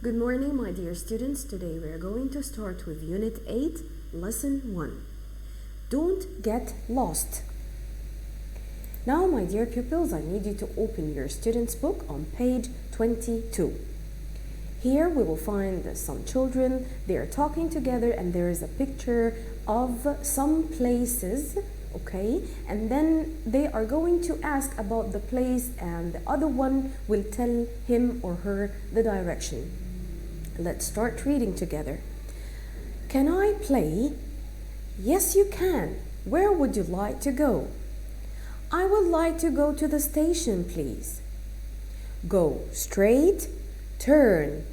Good morning, my dear students. Today we are going to start with Unit 8, Lesson 1. Don't get lost. Now, my dear pupils, I need you to open your student's book on page 22. Here we will find some children. They are talking together and there is a picture of some places, okay? And then they are going to ask about the place and the other one will tell him or her the direction. Let's start reading together. Can I play? Yes, you can. Where would you like to go? I would like to go to the station, please. Go straight, turn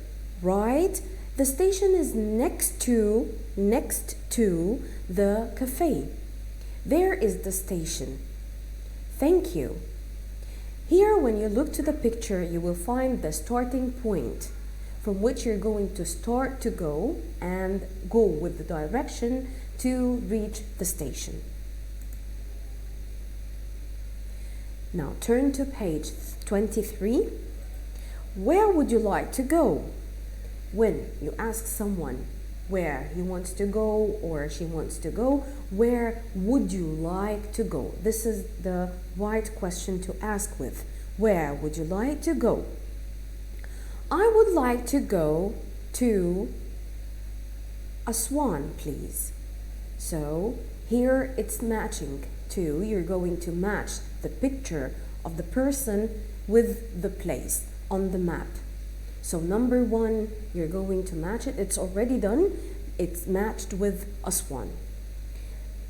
right. The station is next to the cafe. There is the station. Thank you. Here, when you look to the picture, you will find the starting point from which you're going to start to go and go with the direction to reach the station. Now turn to page 23. Where would you like to go? When you ask someone where he wants to go or she wants to go, where would you like to go? This is the right question to ask with. Where would you like to go? I would like to go to Aswan, please. So here it's matching to, you're going to match the picture of the person with the place on the map. So number 1, you're going to match it. It's already done. It's matched with Aswan.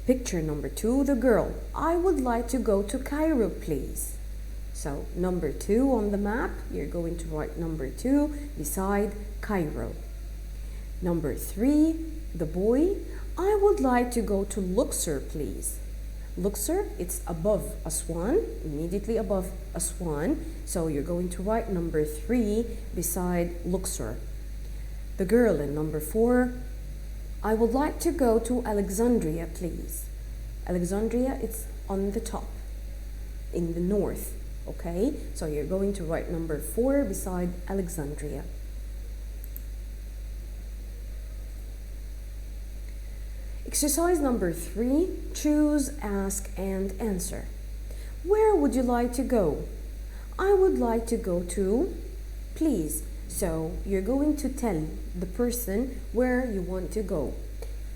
Picture number 2, the girl. I would like to go to Cairo, please. So number 2 on the map, you're going to write number 2 beside Cairo. Number 3, the boy. I would like to go to Luxor, please. Luxor, it's above Aswan, immediately above Aswan. So you're going to write number 3 beside Luxor. The girl in number 4. I would like to go to Alexandria, please. Alexandria, it's on the top, in the north. Okay, so you're going to write number 4 beside Alexandria. Exercise number 3, choose, ask, and answer. Where would you like to go? I would like to go to, please. So you're going to tell the person where you want to go.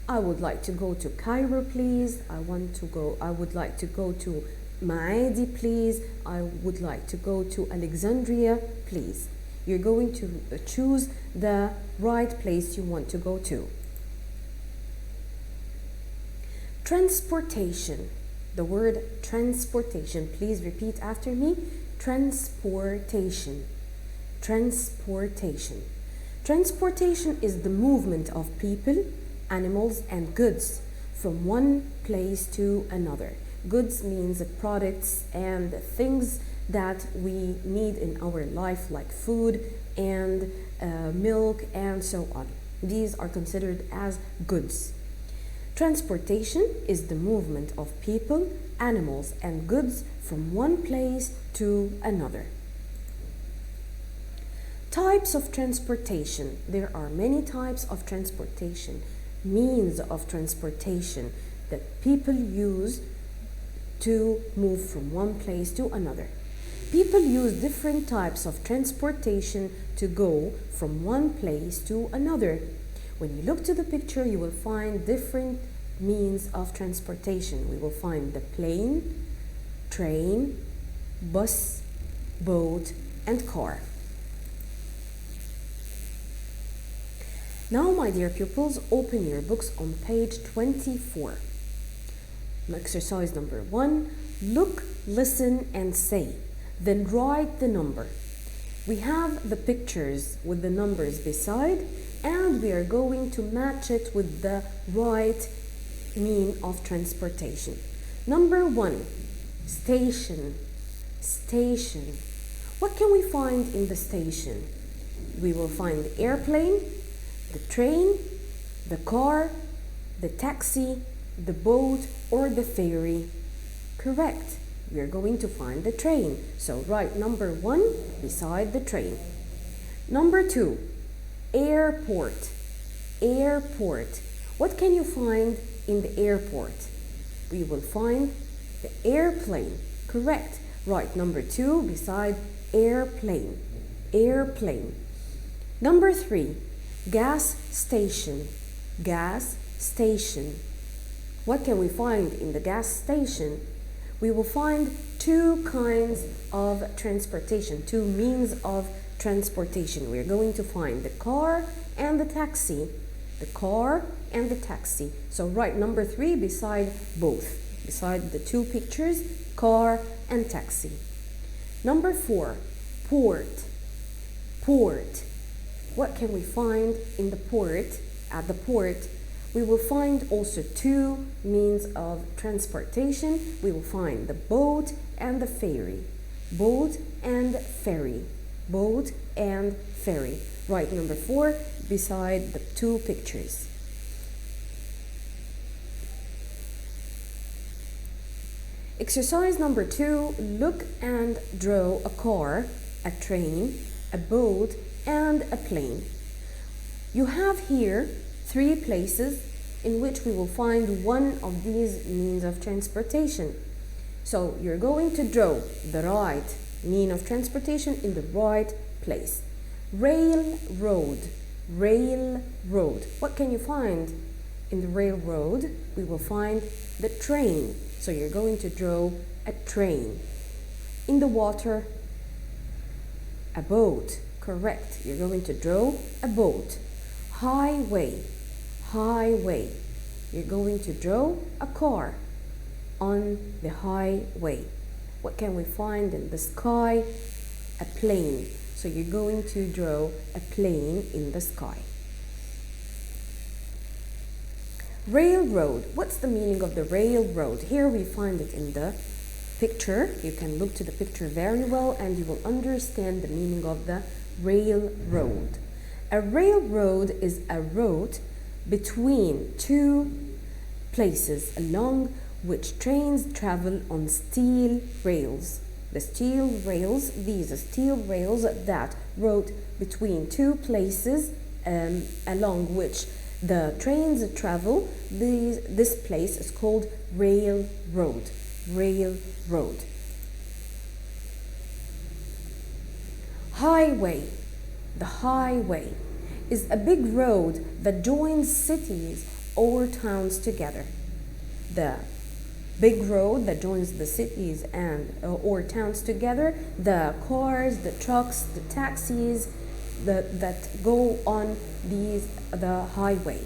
I would like to go to Cairo, please. I would like to go to El-Maadi, please. I would like to go to Alexandria, please. You're going to choose the right place you want to go to. Transportation. The word transportation. Please repeat after me. Transportation. Transportation. Transportation is the movement of people, animals, and goods from one place to another. Goods means products and things that we need in our life, like food and milk and so on. These are considered as goods. Transportation is the movement of people, animals, and goods from one place to another. Types of transportation. There are many types of transportation, means of transportation that people use to move from one place to another. People use different types of transportation to go from one place to another. When you look to the picture, you will find different means of transportation. We will find the plane, train, bus, boat, and car. Now, my dear pupils, open your books on page 24. Exercise number 1, look, listen, and say. Then write the number. We have the pictures with the numbers beside, and we are going to match it with the right mean of transportation. Number 1, station. Station. What can we find in the station? We will find the airplane, the train, the car, the taxi, the boat, or the ferry. Correct. We are going to find the train. So write number 1 beside the train. Number 2, Airport. Airport. What can you find in the airport? We will find the airplane. Correct. Right, number 2 beside airplane. Airplane. Number 3, gas station. Gas station. What can we find in the gas station? We will find 2 kinds of transportation, 2 means of transportation. We're going to find the car and the taxi. The car and the taxi. So write number 3 beside both. Beside the 2 pictures, car and taxi. Number 4, port. Port. What can we find in the port? At the port, we will find also 2 means of transportation. We will find the boat and the ferry. Boat and ferry. Boat and ferry. Right, number 4 beside the 2 pictures. Exercise number 2, look and draw a car, a train, a boat, and a plane. You have here 3 places in which we will find one of these means of transportation. So you're going to draw the right mean of transportation in the right place. Railroad. Railroad. What can you find in the railroad? We will find the train. So you're going to draw a train. In the water, a boat. Correct. You're going to draw a boat. Highway. Highway. You're going to draw a car on the highway. What can we find in the sky? A plane. So you're going to draw a plane in the sky. Railroad. What's the meaning of the railroad? Here we find it in the picture. You can look to the picture very well and you will understand the meaning of the railroad. A railroad is a road between 2 places along which trains travel on steel rails. The steel rails, these are steel rails that road between 2 places along which the trains travel. This place is called railroad. Railroad. Highway. The highway is a big road that joins cities or towns together. The big road that joins the cities and or towns together, the cars, the trucks, the taxis that go on the highway.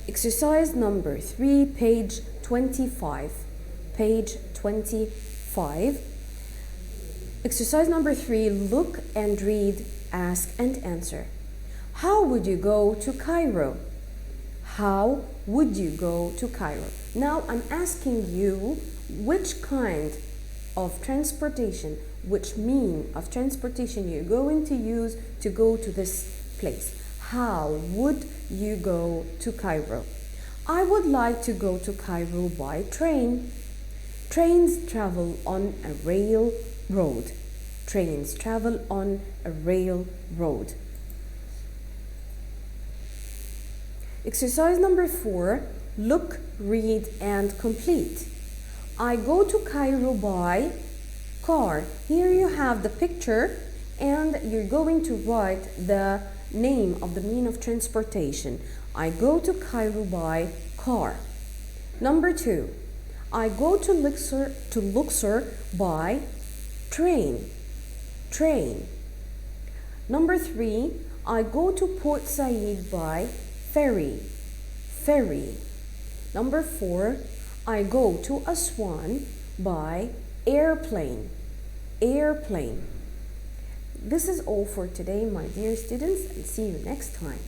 Exercise number 3, page 25. Page 25. Exercise number 3, look and read, ask and answer. How would you go to Cairo? How would you go to Cairo? Now I'm asking you which kind of transportation, which mean of transportation you're going to use to go to this place. How would you go to Cairo? I would like to go to Cairo by train. Trains travel on a railroad. Trains travel on a railroad. Exercise number 4, look, read, and complete. I go to Cairo by car. Here you have the picture and you're going to write the name of the mean of transportation. I go to Cairo by car. Number 2, I go to Luxor by train. Train. Number 3, I go to Port Said by ferry. Ferry. Number 4, I go to Aswan by airplane. Airplane. This is all for today, my dear students, and see you next time.